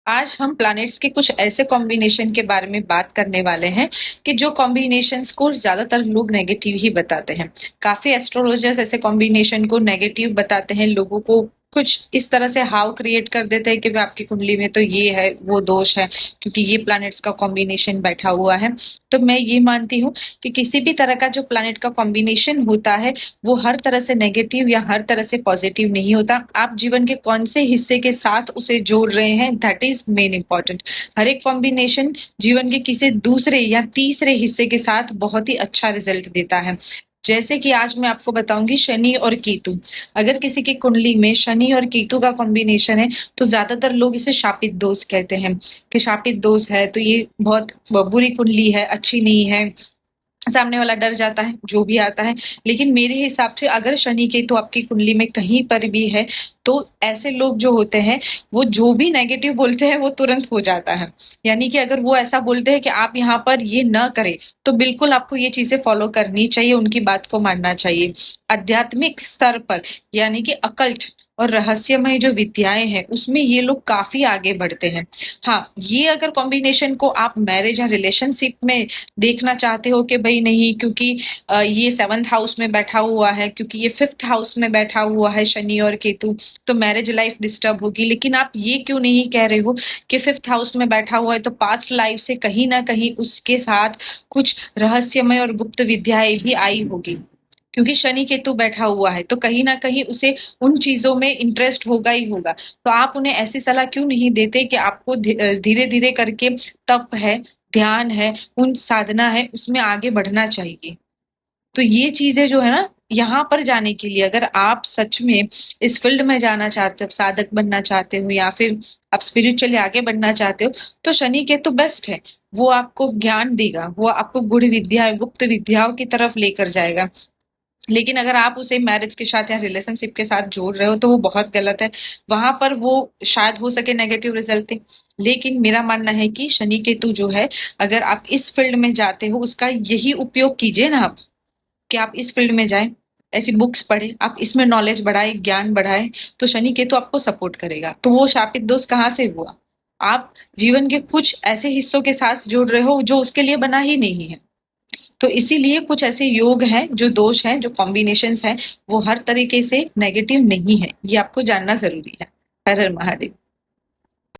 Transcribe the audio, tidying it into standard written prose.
आज हम प्लैनेट्स के कुछ ऐसे कॉम्बिनेशन के बारे में बात करने वाले हैं कि जो कॉम्बिनेशंस को ज्यादातर लोग नेगेटिव ही बताते हैं। काफी एस्ट्रोलॉजर्स ऐसे कॉम्बिनेशन को नेगेटिव बताते हैं, लोगों को कुछ इस तरह से हाव क्रिएट कर देते हैं कि भाई आपकी कुंडली में तो ये है, वो दोष है, क्योंकि ये प्लैनेट्स का कॉम्बिनेशन बैठा हुआ है। तो मैं ये मानती हूँ कि किसी भी तरह का जो प्लैनेट का कॉम्बिनेशन होता है वो हर तरह से नेगेटिव या हर तरह से पॉजिटिव नहीं होता। आप जीवन के कौन से हिस्से के साथ उसे जोड़ रहे हैं, दैट इज मेन इंपॉर्टेंट। हर एक कॉम्बिनेशन जीवन के किसी दूसरे या तीसरे हिस्से के साथ बहुत ही अच्छा रिजल्ट देता है। जैसे कि आज मैं आपको बताऊंगी शनि और केतु। अगर किसी की कुंडली में शनि और केतु का कॉम्बिनेशन है तो ज्यादातर लोग इसे शापित दोष कहते हैं कि शापित दोष है तो ये बहुत बुरी कुंडली है, अच्छी नहीं है, सामने वाला डर जाता है, जो भी आता है। लेकिन मेरे हिसाब से अगर शनि केतु आपकी कुंडली में कहीं पर भी है तो ऐसे लोग जो होते हैं वो जो भी नेगेटिव बोलते हैं वो तुरंत हो जाता है। यानी कि अगर वो ऐसा बोलते हैं कि आप यहाँ पर ये ना करें तो बिल्कुल आपको ये चीजें फॉलो करनी चाहिए, उनकी बात को मानना चाहिए। आध्यात्मिक स्तर पर यानी कि अकल्ट और रहस्यमय जो विद्याएं हैं उसमें ये लोग काफी आगे बढ़ते हैं। हाँ, ये अगर कॉम्बिनेशन को आप मैरिज या रिलेशनशिप में देखना चाहते हो कि भाई नहीं, क्योंकि ये 7th हाउस में बैठा हुआ है, क्योंकि ये 5th हाउस में बैठा हुआ है शनि और केतु, तो मैरिज लाइफ डिस्टर्ब होगी। लेकिन आप ये क्यों नहीं कह रहे हो कि 5th हाउस में बैठा हुआ है तो पास्ट लाइफ से कहीं ना कहीं उसके साथ कुछ रहस्यमय और गुप्त विद्याएं भी आई होगी। क्योंकि शनि केतु बैठा हुआ है तो कहीं ना कहीं उसे उन चीजों में इंटरेस्ट होगा ही होगा। तो आप उन्हें ऐसी सलाह क्यों नहीं देते कि आपको धीरे धीरे करके तप है, ध्यान है, उन साधना है, उसमें आगे बढ़ना चाहिए। तो ये चीजें जो है ना, यहाँ पर जाने के लिए अगर आप सच में इस फील्ड में जाना चाहते हो, साधक बनना चाहते हो या फिर आप स्पिरिचुअली आगे बढ़ना चाहते हो, तो शनि केतु बेस्ट है। वो आपको ज्ञान देगा, वो आपको गुढ़ विद्या गुप्त विद्याओं की तरफ लेकर जाएगा। लेकिन अगर आप उसे मैरिज के साथ या रिलेशनशिप के साथ जोड़ रहे हो तो वो बहुत गलत है। वहां पर वो शायद हो सके नेगेटिव रिजल्ट है। लेकिन मेरा मानना है कि शनि केतु जो है, अगर आप इस फील्ड में जाते हो उसका यही उपयोग कीजिए ना आप, कि आप इस फील्ड में जाएं, ऐसी बुक्स पढ़े, आप इसमें नॉलेज बढ़ाए, ज्ञान बढ़ाए, तो शनि केतु आपको सपोर्ट करेगा। तो वो शापित दोस्त कहाँ से हुआ? आप जीवन के कुछ ऐसे हिस्सों के साथ जुड़ रहे हो जो उसके लिए बना ही नहीं है। तो इसीलिए कुछ ऐसे योग हैं, जो दोष हैं, जो कॉम्बिनेशंस हैं, वो हर तरीके से नेगेटिव नहीं है। ये आपको जानना जरूरी है। हर हर महादेव।